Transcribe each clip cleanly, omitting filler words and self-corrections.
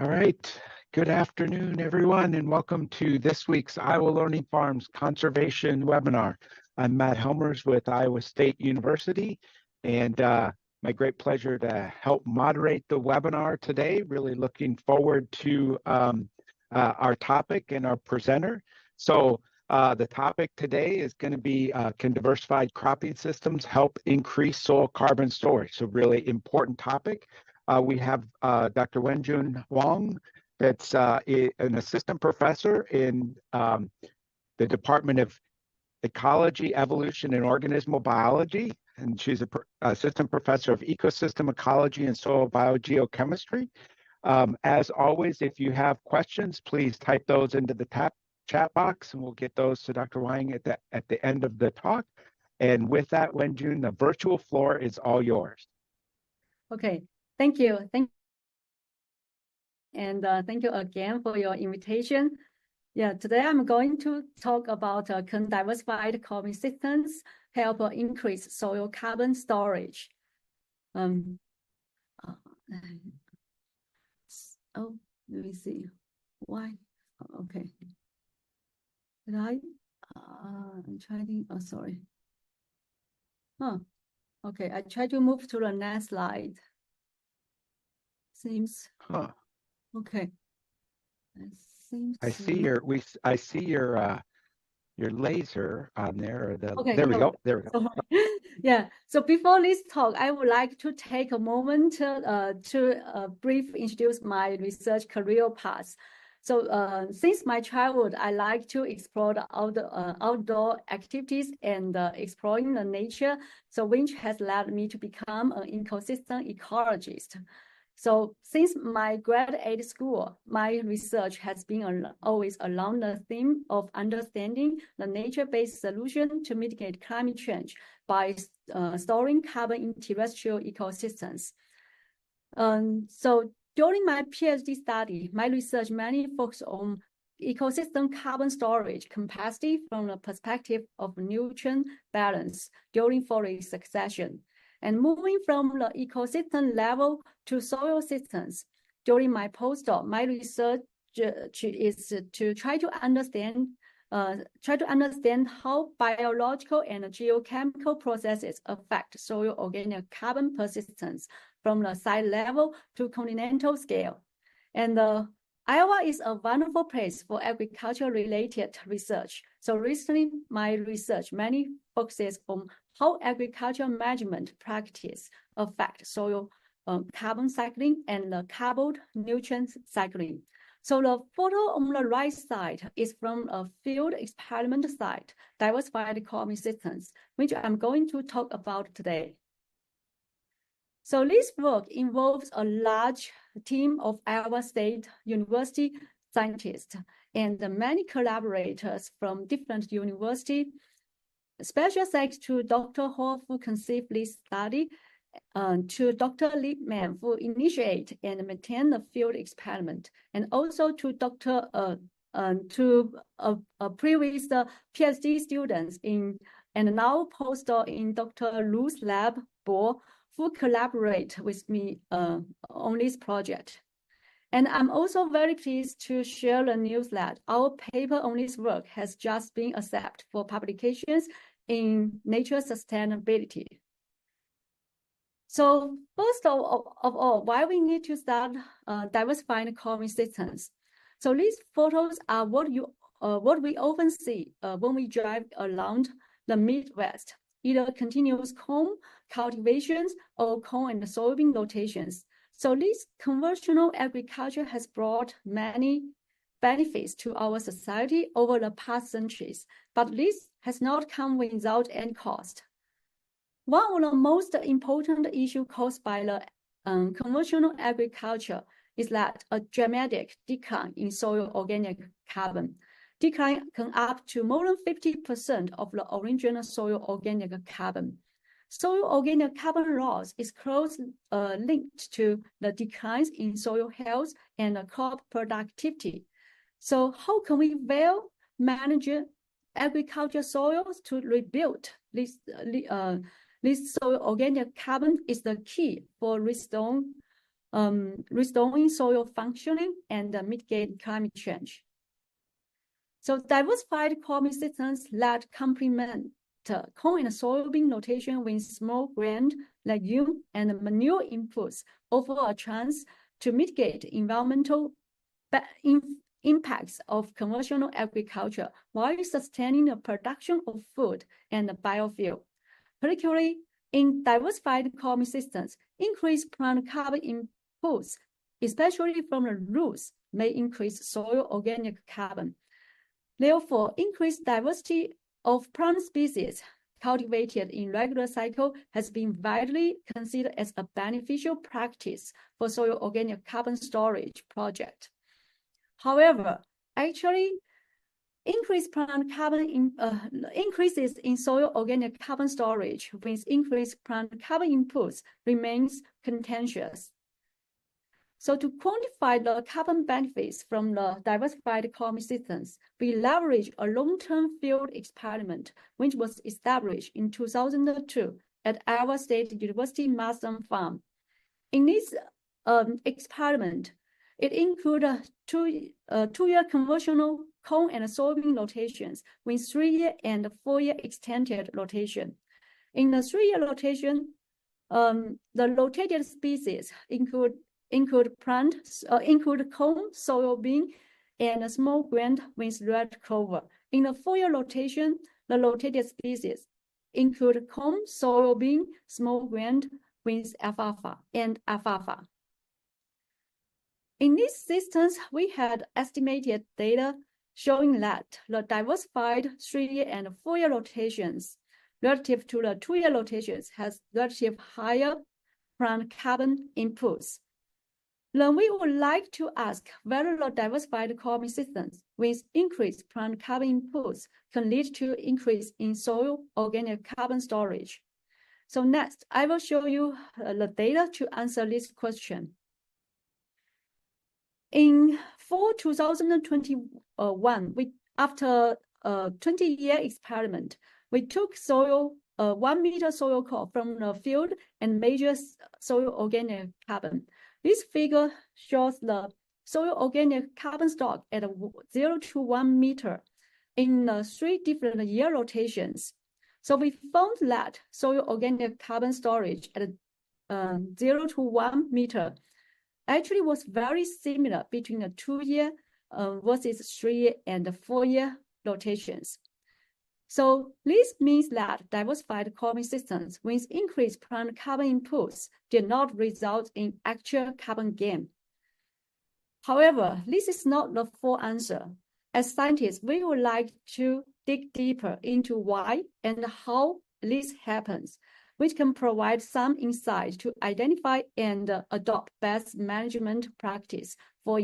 All right. Good afternoon, everyone, and welcome to this week's Iowa Learning Farms Conservation Webinar. I'm Matt Helmers with Iowa State University, and my great pleasure to help moderate the webinar today. Really looking forward to our topic and our presenter. So the topic today is going to be, can diversified cropping systems help increase soil carbon storage? So really important topic. We have Dr. Wenjuan Huang, that's an assistant professor in the Department of Ecology, Evolution, and Organismal Biology, and she's an assistant professor of ecosystem ecology and soil biogeochemistry. As always, if you have questions, please type those into the chat box, and we'll get those to Dr. Huang at the end of the talk. And with that, Wenjuan, the virtual floor is all yours. Okay. Thank you. And thank you again for your invitation. Yeah, today I'm going to talk about can diversified cropping systems help increase soil carbon storage. Let me see. Why? Okay. Did I'm trying, sorry. Okay, I try to move to the next slide. Seems okay. I see your laser on there. Okay, there we go. Yeah. So before this talk, I would like to take a moment to briefly introduce my research career path. So since my childhood, I like to explore the outdoor activities and exploring the nature, so which has led me to become an ecosystem ecologist. So since my graduate school, my research has been always along the theme of understanding the nature-based solution to mitigate climate change by storing carbon in terrestrial ecosystems. So during my PhD study, my research mainly focused on ecosystem carbon storage capacity from the perspective of nutrient balance during forest succession. And moving from the ecosystem level to soil systems, during my postdoc, my research is to try to understand how biological and geochemical processes affect soil organic carbon persistence from the site level to continental scale. And Iowa is a wonderful place for agriculture-related research. So recently, my research mainly focuses on how agricultural management practice affect soil carbon cycling and the carbon nutrient cycling. So the photo on the right side is from a field experiment site, diversified cropping systems, which I'm going to talk about today. So this work involves a large team of Iowa State University scientists and many collaborators from different universities. Special thanks to Dr. Hall, who conceived this study, to Dr. Liebman, who initiate and maintain the field experiment, and also to previous PhD students and now postdoc in Dr. Lu's lab, Bo, who collaborate with me on this project. And I'm also very pleased to share the news that our paper on this work has just been accepted for publications in Nature Sustainability. So first of all, why we need to start diversifying cropping systems. So these photos are what we often see when we drive around the Midwest, either continuous corn cultivations or corn and soybean rotations. So this conventional agriculture has brought many benefits to our society over the past centuries, but this has not come without any cost. One of the most important issues caused by the conventional agriculture is that a dramatic decline in soil organic carbon. Decline can up to more than 50% of the original soil organic carbon. Soil organic carbon loss is closely linked to the declines in soil health and crop productivity. So how can we well manage agriculture soils to rebuild this soil organic carbon is the key for restoring restoring soil functioning and mitigating climate change. So diversified cropping systems that complement corn and soybean rotation with small grain, legume, and manure inputs offer a chance to mitigate environmental impacts of conventional agriculture while sustaining the production of food and biofuel. Particularly in diversified cropping systems, increased plant carbon inputs, especially from the roots, may increase soil organic carbon. Therefore, increased diversity of plant species cultivated in regular cycle has been widely considered as a beneficial practice for soil organic carbon storage project. However, actually, increases in soil organic carbon storage with increased plant carbon inputs remains contentious. So to quantify the carbon benefits from the diversified cropping systems, we leverage a long-term field experiment, which was established in 2002 at Iowa State University Marsden Farm. In this experiment, it included two-year conventional corn and soybean rotations with 3-year and 4-year extended rotation. In the 3-year rotation, the rotated species include corn, soybean, and small grain with red clover. In the 4-year rotation, the rotated species include corn, soybean, small grain with alfalfa and alfalfa. In these systems, we had estimated data showing that the diversified 3-year and 4-year rotations relative to the 2-year rotations has relative higher plant carbon inputs. Then we would like to ask whether the diversified cropping systems with increased plant carbon inputs can lead to increase in soil organic carbon storage. So next, I will show you the data to answer this question. In fall 2021, after a 20-year experiment, we took 1 meter soil core from the field and measured soil organic carbon. This figure shows the soil organic carbon stock at 0 to 1 meter in 3 different year rotations. So we found that soil organic carbon storage at 0 to 1 meter actually was very similar between the 2-year versus 3-year and 4-year rotations. So this means that diversified cropping systems with increased plant carbon inputs did not result in actual carbon gain. However, this is not the full answer. As scientists, we would like to dig deeper into why and how this happens, which can provide some insight to identify and adopt best management practice for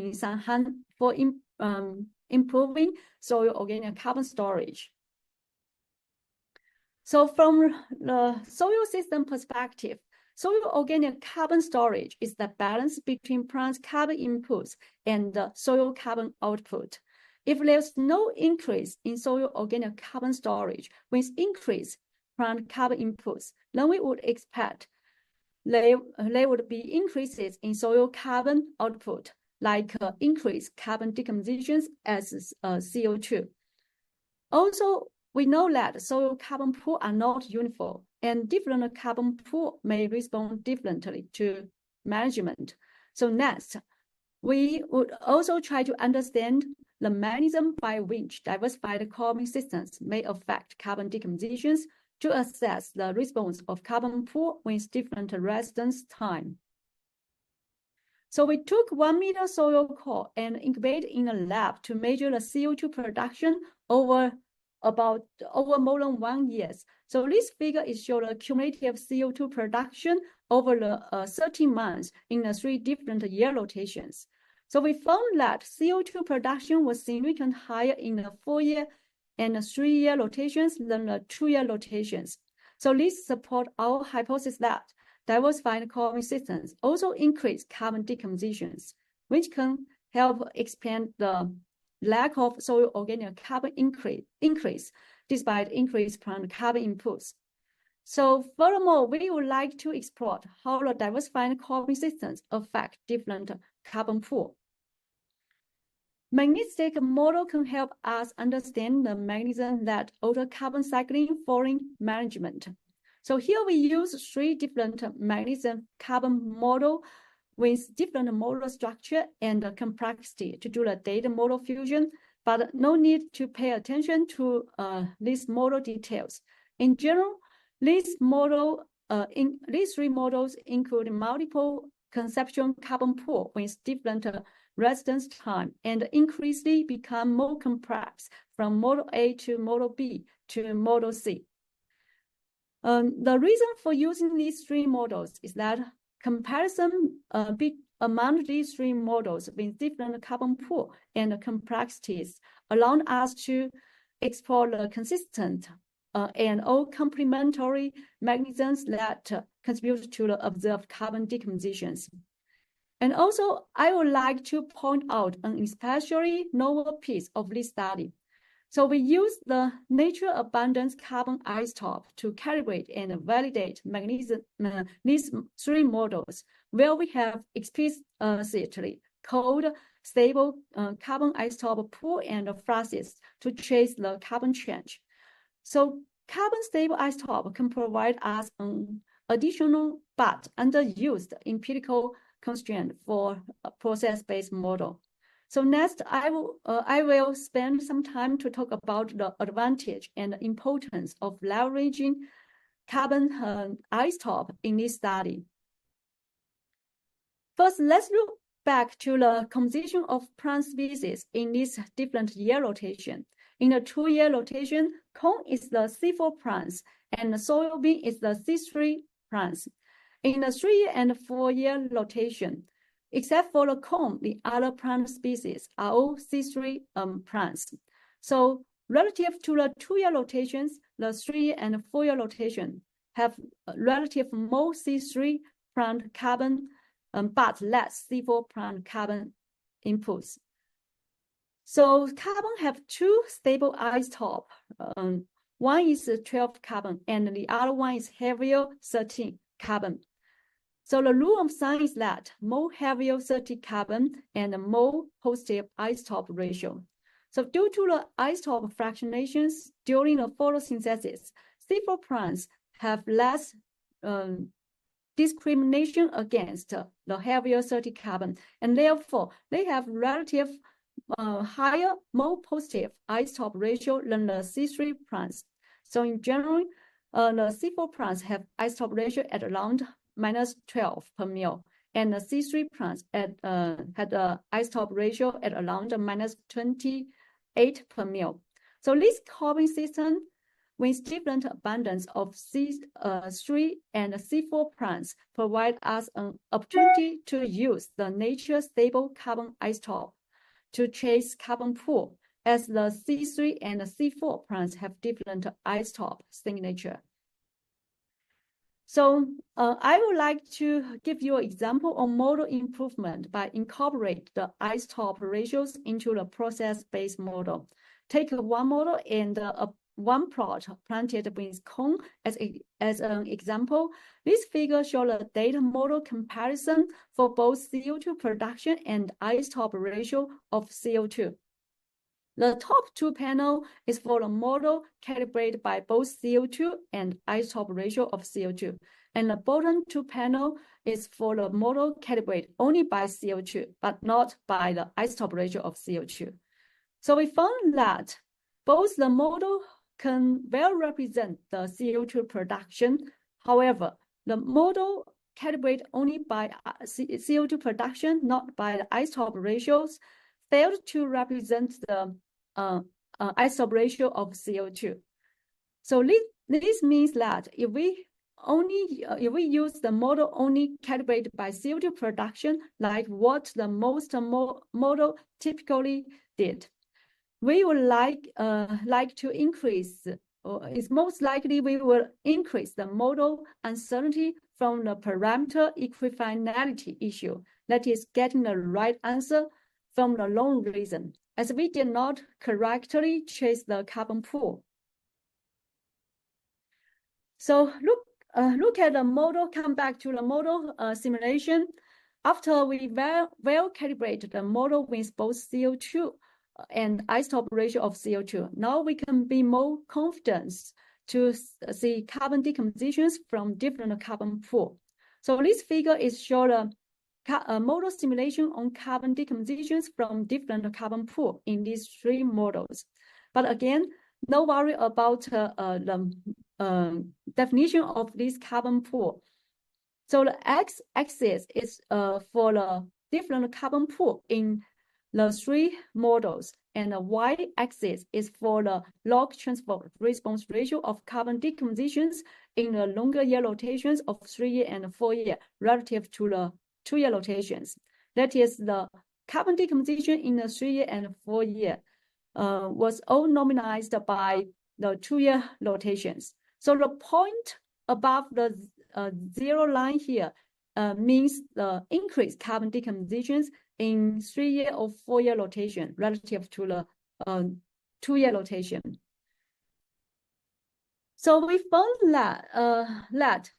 improving soil organic carbon storage. So from the soil system perspective, soil organic carbon storage is the balance between plant carbon inputs and the soil carbon output. If there's no increase in soil organic carbon storage with increased plant carbon inputs, then we would expect there would be increases in soil carbon output, like increased carbon decomposition as CO2. Also, we know that soil carbon pools are not uniform, and different carbon pools may respond differently to management. So next, we would also try to understand the mechanism by which diversified cropping systems may affect carbon decompositions to assess the response of carbon pool with different residence time. So we took 1 meter soil core and incubated in a lab to measure the CO2 production over more than 1 year. So this figure is showing the cumulative CO2 production over the 13 months in the 3 different year rotations. So we found that CO2 production was significantly higher in the 4-year and 3-year rotations than the 2-year rotations. So this supports our hypothesis that diversified cropping systems also increase carbon decompositions, which can help explain the lack of soil organic carbon increase despite increased plant carbon inputs. So furthermore, we would like to explore how the diversified carbon systems affect different carbon pools. Magnetic model can help us understand the mechanism that alter carbon cycling following management. So here we use 3 different magnetism carbon model with different model structure and complexity to do the data model fusion, but no need to pay attention to these model details. In general, these 3 models include multiple conceptual carbon pool with different residence time and increasingly become more complex from model A to model B to model C. The reason for using these 3 models is that comparison among these 3 models with different carbon pool and complexities allow us to explore the consistent and all complementary mechanisms that contribute to the observed carbon decompositions. And also, I would like to point out an especially novel piece of this study. So we use the nature abundance carbon isotope to calibrate and validate these 3 models, where we have explicitly called stable carbon isotope pool and fluxes to trace the carbon change. So carbon stable isotope can provide us an additional but underused empirical constraint for a process-based model. So next, I will spend some time to talk about the advantage and importance of leveraging carbon isotope in this study. First, let's look back to the composition of plant species in this different year rotation. In the 2-year rotation, corn is the C4 plants and the soybean is the C3 plants. In the 3-year and 4-year rotation, except for the corn, the other plant species are all C3 plants. So relative to the 2-year rotations, the 3-year and 4-year rotation have relative more C3 plant carbon, but less C4 plant carbon inputs. So carbon have 2 stable isotope. One is 12 carbon and the other one is heavier 13 carbon. So the rule of thumb is that more heavier 30 carbon and more positive isotope ratio. So due to the isotope fractionations during the photosynthesis, C4 plants have less discrimination against the heavier 30 carbon, and therefore they have relative higher, more positive isotope ratio than the C3 plants. So in general, the C4 plants have isotope ratio at around -12 per mil, and the C3 plants had an isotope ratio at around -28 per mil. So this carbon system with different abundance of C3 and C4 plants provide us an opportunity to use the nature stable carbon isotope to trace carbon pool, as the C3 and the C4 plants have different isotope signature. So I would like to give you an example of model improvement by incorporate the isotope ratios into the process-based model. Take one model and one plot planted with corn as an example. This figure shows the data model comparison for both CO2 production and isotope ratio of CO2. The top 2 panel is for the model calibrated by both CO2 and isotope ratio of CO2. And the bottom 2 panel is for the model calibrated only by CO2, but not by the isotope ratio of CO2. So we found that both the model can well represent the CO2 production. However, the model calibrated only by CO2 production, not by the isotope ratios, failed to represent the isotope ratio of CO2. So this means that if we use the model only calibrated by CO2 production, like what the most model typically did, we would like to increase, or it's most likely we will increase the model uncertainty from the parameter equifinality issue, that is getting the right answer from the long reason, as we did not correctly trace the carbon pool. So look at the model, come back to the model simulation. After we well calibrate the model with both CO2 and isotope ratio of CO2, now we can be more confident to see carbon decompositions from different carbon pool. So this figure is showing a model simulation on carbon decompositions from different carbon pool in these three models. But again, no worry about the definition of this carbon pool. So the x-axis is for the different carbon pool in the three models, and the y-axis is for the log transport response ratio of carbon decompositions in the longer year rotations of 3-year and 4-year relative to the 2-year rotations. That is, the carbon decomposition in the 3-year and 4-year was all nominalized by the 2-year rotations. So the point above the zero line here means the increased carbon decompositions in 3-year or 4-year rotation relative to the 2-year rotation. So we found that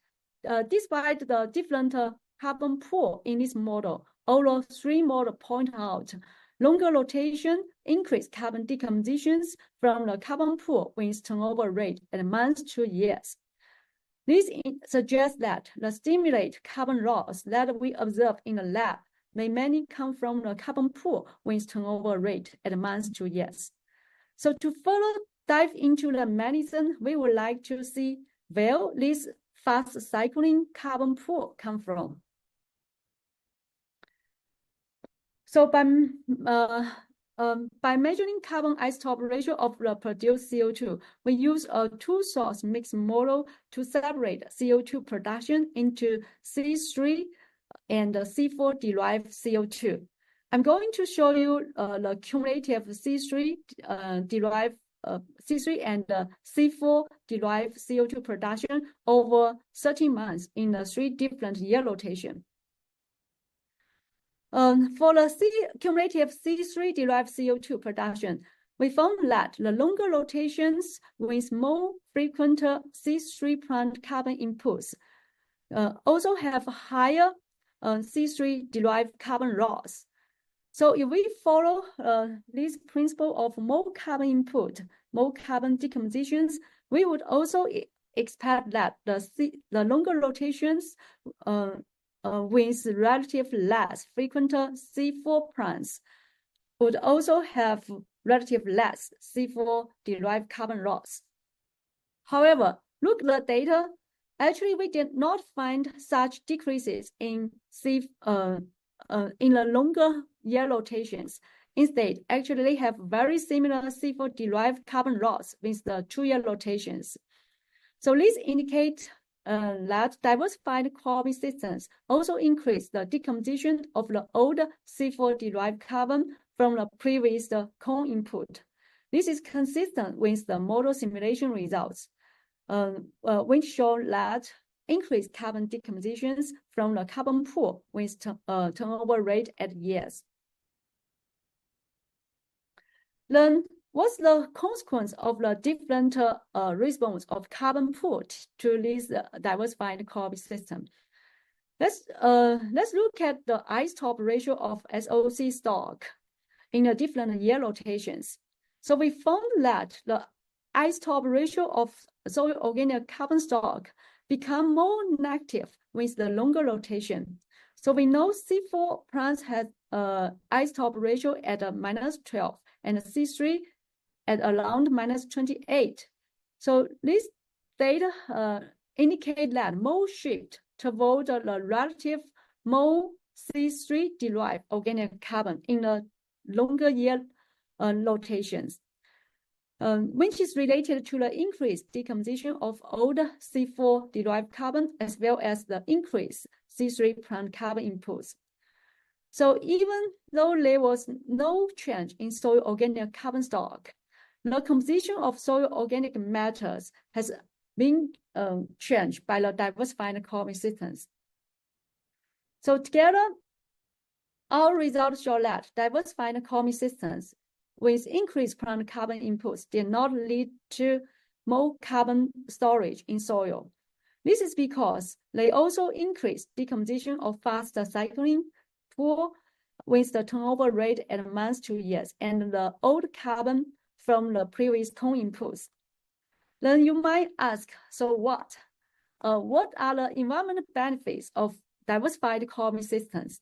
despite the different carbon pool in this model, all the three models point out longer rotation increased carbon decompositions from the carbon pool with turnover rate at months to years. This suggests that the stimulated carbon loss that we observe in the lab may mainly come from the carbon pool with turnover rate at months to years. So to further dive into the mechanism, we would like to see where this fast cycling carbon pool come from. So by measuring carbon isotope ratio of the produced CO2, we use a two-source mixed model to separate CO2 production into C3 and C4 derived CO2. I'm going to show you the cumulative C3 derived C3 and C4 derived CO2 production over 30 months in the 3 different year rotation. For the cumulative C3 derived CO2 production, we found that the longer rotations with more frequent C3 plant carbon inputs also have higher C3 derived carbon loss. So if we follow this principle of more carbon input, more carbon decompositions, we would also expect that the longer rotations with relatively less frequent C4 plants would also have relatively less C4 derived carbon loss. However, look at the data. Actually, we did not find such decreases in the longer year rotations. Instead, actually, they have very similar C4 derived carbon loss with the 2-year rotations. So this indicates that diversified cropping systems also increase the decomposition of the old C4 derived carbon from the previous corn input. This is consistent with the model simulation results, which show that increased carbon decompositions from the carbon pool with turnover rate at years. Then, what's the consequence of the different response of carbon pool to this diversified crop system? Let's look at the isotope ratio of SOC stock in the different year rotations. So we found that the isotope ratio of soil organic carbon stock become more negative with the longer rotation. So we know C4 plants had isotope ratio at -12 and C3 at around -28. So this data indicate that more shift toward the relative more C3 derived organic carbon in the longer year rotations, which is related to the increased decomposition of older C4 derived carbon as well as the increased C3 plant carbon inputs. So even though there was no change in soil organic carbon stock, the composition of soil organic matters has been changed by the diversified cropping systems. So together, our results show that diversified cropping systems with increased plant carbon inputs did not lead to more carbon storage in soil. This is because they also increase decomposition of fast cycling pool with the turnover rate at months to years and the old carbon from the previous cone inputs. Then you might ask, so what? What are the environmental benefits of diversified carbon systems?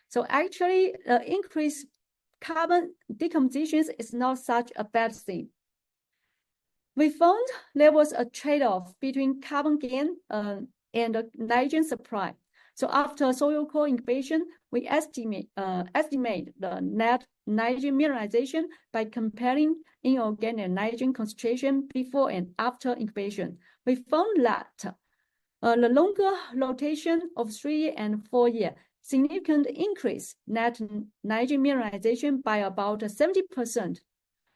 So actually, increased carbon decomposition is not such a bad thing. We found there was a trade-off between carbon gain and the nitrogen supply. So after soil core incubation, we estimate the net nitrogen mineralization by comparing inorganic nitrogen concentration before and after incubation. We found that the longer rotation of 3 and 4 year significant increase net nitrogen mineralization by about 70%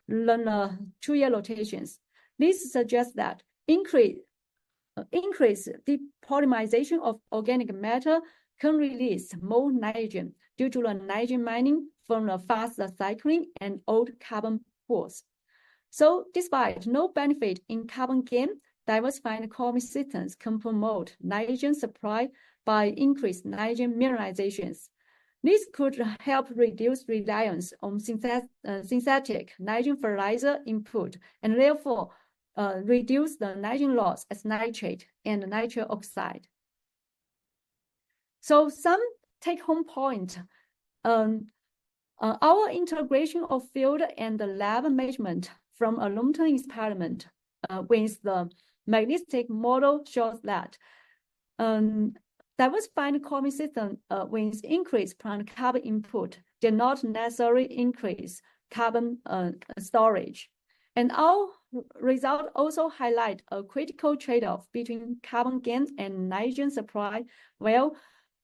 than the 2-year rotations. This suggests that increased depolymerization of organic matter can release more nitrogen due to the nitrogen mining from the fast cycling and old carbon pools. So despite no benefit in carbon gain, diversified carbon systems can promote nitrogen supply by increased nitrogen mineralizations. This could help reduce reliance on synthetic nitrogen fertilizer input and therefore reduce the nitrogen loss as nitrate and nitric oxide. So some take-home point, our integration of field and the lab measurement from a long-term experiment with the magnetic model shows that diversified carbon system with increased plant carbon input did not necessarily increase carbon storage. And our result also highlight a critical trade-off between carbon gain and nitrogen supply, while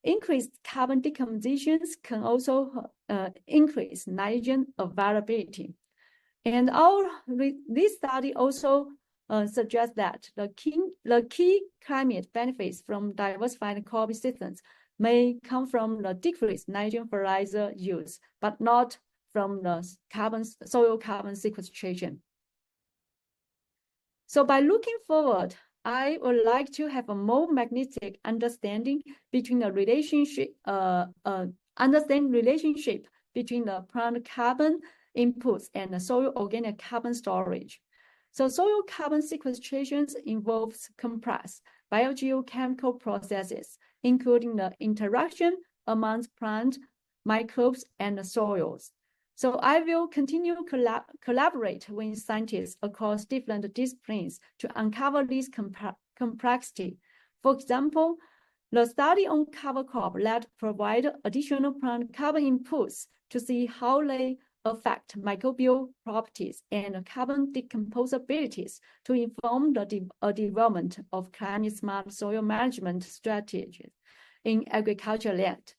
increased carbon decompositions can also increase nitrogen availability. And this study also suggests that the key climate benefits from diversified carbon systems may come from the decreased nitrogen fertilizer use, but not from the soil carbon sequestration. So by looking forward, I would like to have a more magnetic understanding between the relationship, between the plant carbon inputs and the soil organic carbon storage. So soil carbon sequestration involves complex biogeochemical processes, including the interaction amongst plant, microbes, and the soils. So I will continue to collaborate with scientists across different disciplines to uncover this complexity. For example, the study on cover crop led provide additional plant carbon inputs to see how they affect microbial properties and carbon decomposabilities to inform the development of climate-smart soil management strategies in agriculture land.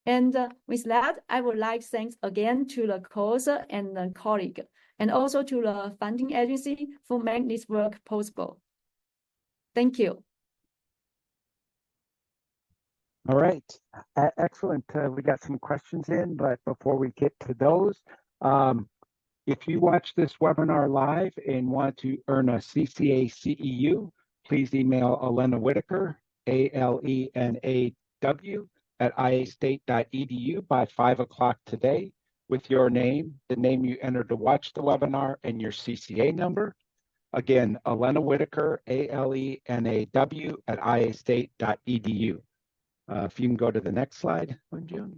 And with that, I would like to thank again to the co-author and the colleague, and also to the funding agency for making this work possible. Thank you. All right, excellent. We got some questions in, but before we get to those, if you watch this webinar live and want to earn a CCA CEU, please email Elena Whitaker, ALENAW, at iastate.edu by 5 o'clock today with your name, the name you entered to watch the webinar, and your CCA number. Again, Elena Whitaker, ALENAW, at iastate.edu. If you can go to the next slide, Wenjuan.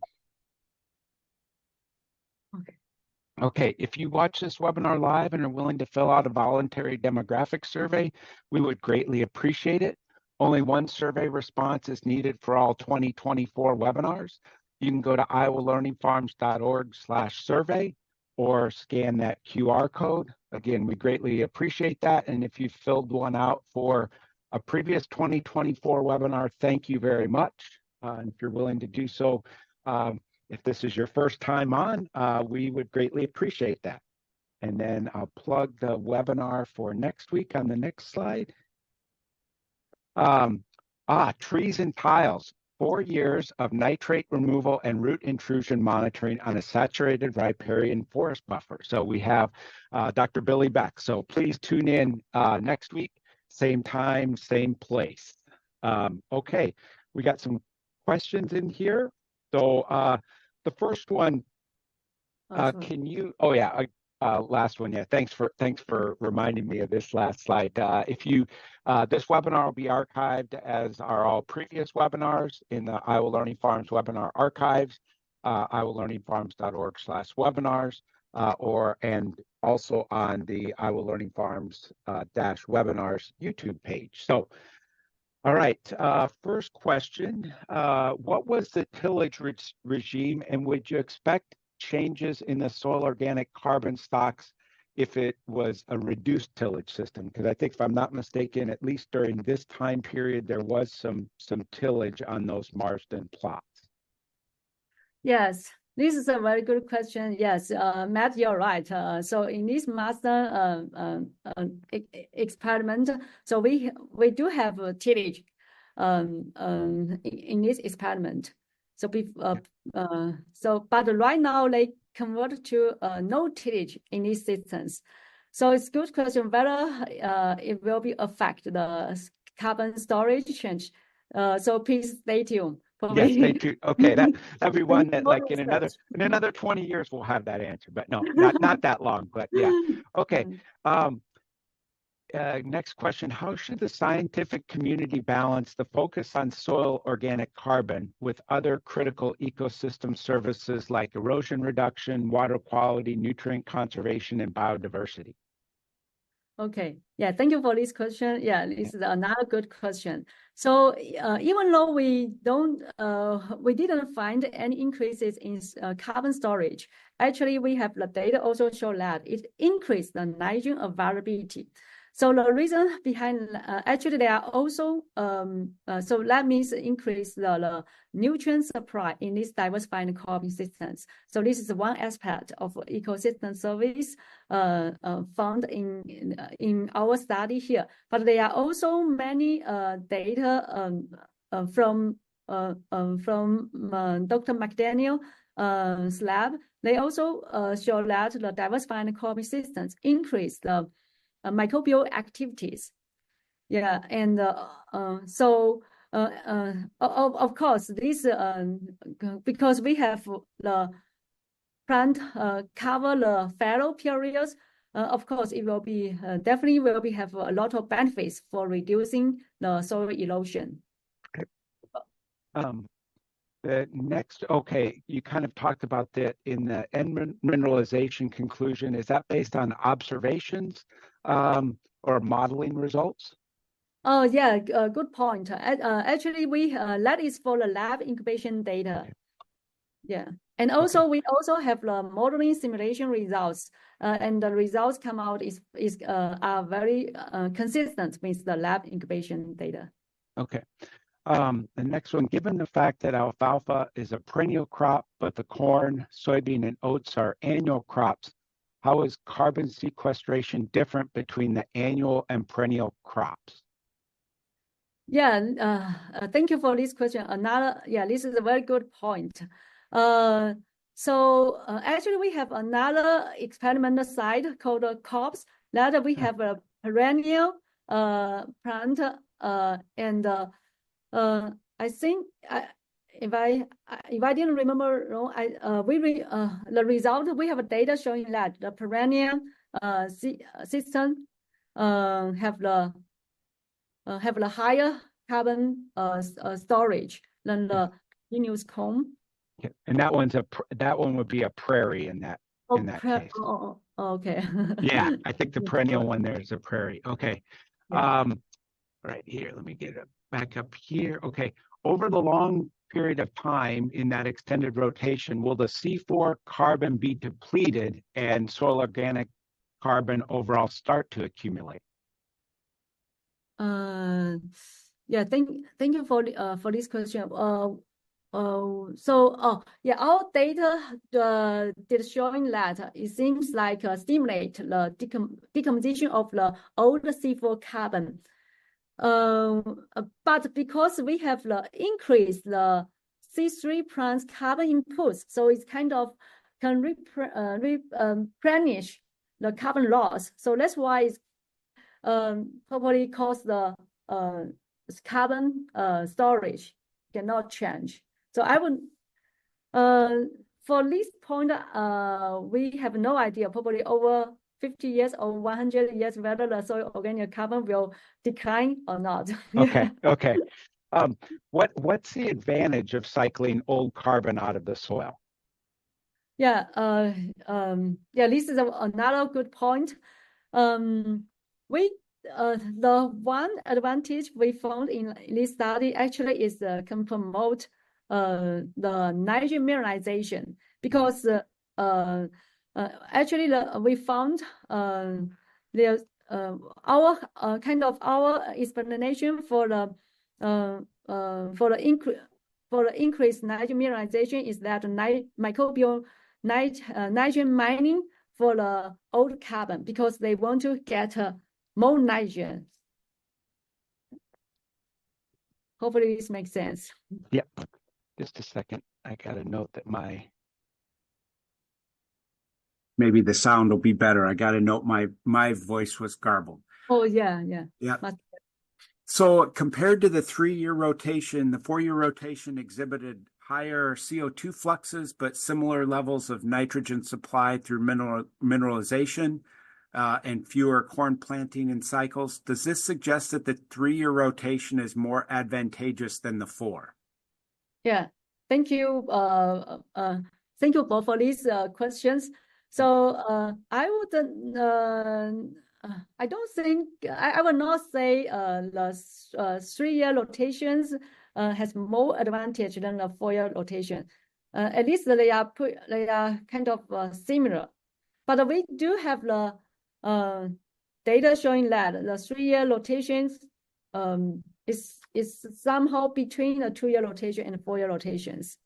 Okay, if you watch this webinar live and are willing to fill out a voluntary demographic survey, we would greatly appreciate it. Only one survey response is needed for all 2024 webinars. You can go to iowalearningfarms.org/survey or scan that QR code. Again, we greatly appreciate that. And if you filled one out for a previous 2024 webinar, thank you very much. And if you're willing to do so, if this is your first time on, we would greatly appreciate that. And then I'll plug the webinar for next week on the next slide. Trees and tiles, 4 years of nitrate removal and root intrusion monitoring on a saturated riparian forest buffer. So we have Dr. Billy Beck. So please tune in next week, same time, same place. Okay, we got some questions in here. So the first one, can you, oh yeah, last one, yeah, thanks for reminding me of this last slide. If you, this webinar will be archived as are all previous webinars in the Iowa Learning Farms webinar archives, iowalearningfarms.org/webinars, and also on the Iowa Learning Farms dash webinars YouTube page. So, all right, first question, what was the tillage regime, and would you expect changes in the soil organic carbon stocks if it was a reduced tillage system? Because I think, if I'm not mistaken, at least during this time period, there was some tillage on those Marsden plots. Yes, this is a very good question. Yes, Matt, you're right. So in this master experiment, so we do have a tillage in this experiment. So but right now they convert to no tillage in these systems. So it's a good question whether it will be affect the carbon storage change. So please stay tuned. Yes, stay tuned. Okay, that'd be one that, like, in another 20 years we'll have that answer, but no, not that long, but yeah. Okay. Next question, how should the scientific community balance the focus on soil organic carbon with other critical ecosystem services like erosion reduction, water quality, nutrient conservation, and biodiversity? Okay, yeah, thank you for this question. Yeah, this is another good question. So even though we didn't find any increases in carbon storage, actually we have the data also show that it increased the nitrogen availability. So the reason behind, actually they are also, so that means increase the nutrient supply in these diversified cropping systems. So this is one aspect of ecosystem service found in our study here. But there are also many data from Dr. McDaniel's lab. They also show that the diversified cropping systems increase the microbial activities. Yeah, and so of course this because we have the plant cover the fallow periods. Of course, it will be definitely will be have a lot of benefits for reducing the soil erosion. Okay. The next, okay, you kind of talked about that in the end mineralization conclusion. Is that based on observations or modeling results? Oh yeah, good point. Actually, that is for the lab incubation data. Okay. Yeah, and also we also have the modeling simulation results, and the results come out are very consistent with the lab incubation data. Okay. The next one, given the fact that alfalfa is a perennial crop, but the corn, soybean, and oats are annual crops, how is carbon sequestration different between the annual and perennial crops? Yeah, thank you for this question. This is a very good point. So actually we have another experimental site called COPS that we have a perennial plant and I think if I didn't remember wrong, the result we have data showing that the perennial system have the higher carbon storage than the continuous comb. Yeah. And that one would be a prairie in that case. Okay. Yeah, I think the perennial one there is a prairie. Okay. Yeah. Right here, let me get it back up here. Okay. Over the long period of time in that extended rotation, will the C4 carbon be depleted and soil organic carbon overall start to accumulate? Yeah, thank you for this question. Our data did showing that it seems like stimulate the decomposition of the old C4 carbon. But because we have increased the C3 plants carbon inputs, so it's kind of can replenish the carbon loss. So that's why it's probably cause the carbon storage cannot change. So I would for this point, we have no idea, probably over 50 years or 100 years, whether the soil organic carbon will decline or not. Okay, okay. What's the advantage of cycling old carbon out of the soil? Yeah, this is another good point. The one advantage we found in this study actually is can promote the nitrogen mineralization, because actually we found there's our our explanation for the increased nitrogen mineralization is that microbial nitrogen mining for the old carbon, because they want to get more nitrogen. Hopefully this makes sense. Yep. Just a second. I got to note that maybe the sound will be better. I got to note my voice was garbled. Oh, yeah. Yeah. So compared to the 3-year rotation, the 4-year rotation exhibited higher CO2 fluxes, but similar levels of nitrogen supply through mineralization and fewer corn planting and cycles. Does this suggest that the 3-year rotation is more advantageous than the 4? Yeah, thank you. Thank you both for these questions. So I don't think I will not say the 3-year rotations has more advantage than the 4-year rotation. At least they are kind of similar, but we do have the data showing that the 3-year rotations is somehow between the 2-year rotation and 4-year rotations.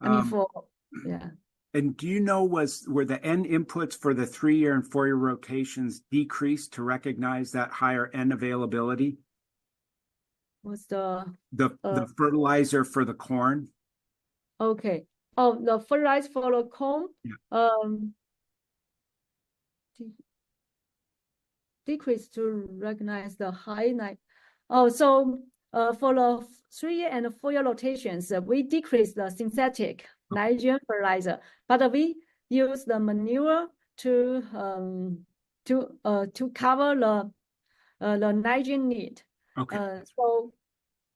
Yeah. And do you know, were the N inputs for the 3-year and 4-year rotations decreased to recognize that higher N availability? What's the fertilizer for the corn? Okay. Oh, the fertilizer for the corn. Yeah. Decrease to recognize the high night. Oh, so for the 3-year and 4-year rotations, we decrease the synthetic nitrogen fertilizer, but we use the manure to cover the nitrogen need. Okay.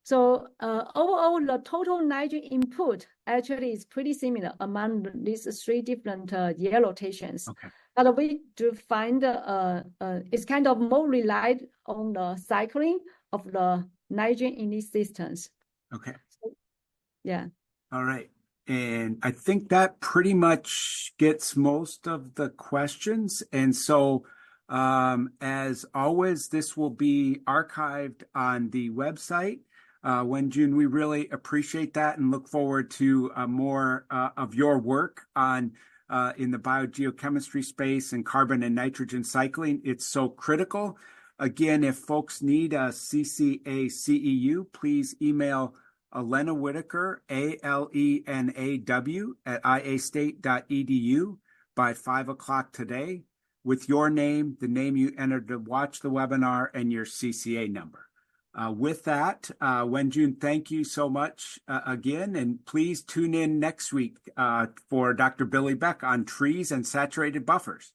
So overall, the total nitrogen input actually is pretty similar among these 3 different year rotations. Okay. But we do find it's kind of more relied on the cycling of the nitrogen in these systems. Okay. So, yeah. All right. And I think that pretty much gets most of the questions. And so, as always, this will be archived on the website. Wenjuan, we really appreciate that and look forward to more of your work on in the biogeochemistry space and carbon and nitrogen cycling. It's so critical. Again, if folks need a CCA CEU, please email Alena Whitaker, ALENAW @iastate.edu by 5 o'clock today with your name, the name you entered to watch the webinar, and your CCA number. With that, Wenjuan, thank you so much again, and please tune in next week for Dr. Billy Beck on trees and saturated buffers.